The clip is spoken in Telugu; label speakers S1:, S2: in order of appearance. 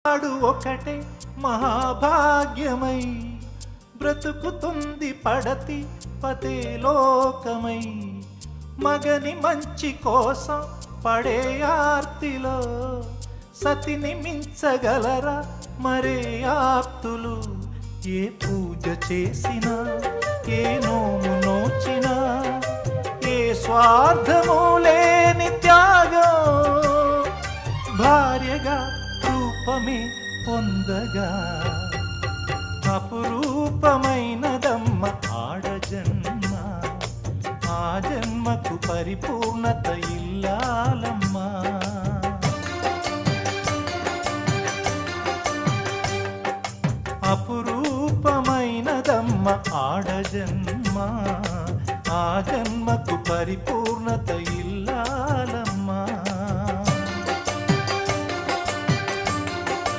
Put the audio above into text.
S1: ఆడు ఒకటే మహాభాగ్యమై బ్రతుకుతుంది పడతి పతే లోకమై. మగని మంచి కోసం పడే ఆర్తిలో సతిని మించగలరా మరే ఆప్తులు. ఏ పూజ చేసినా ఏ నోము నోచినా ఏ స్వార్థము లేని త్యాగం భార్యగా రూపమే పొందగా అపురూపమైనదమ్మ ఆడజన్మ. ఆ జన్మకు పరిపూర్ణత ఇల్లాలమ్మా. అపురూపమైనదమ్మ ఆడజన్మ. ఆ జన్మకు పరిపూర్ణత ఇల్లాలమ్మా.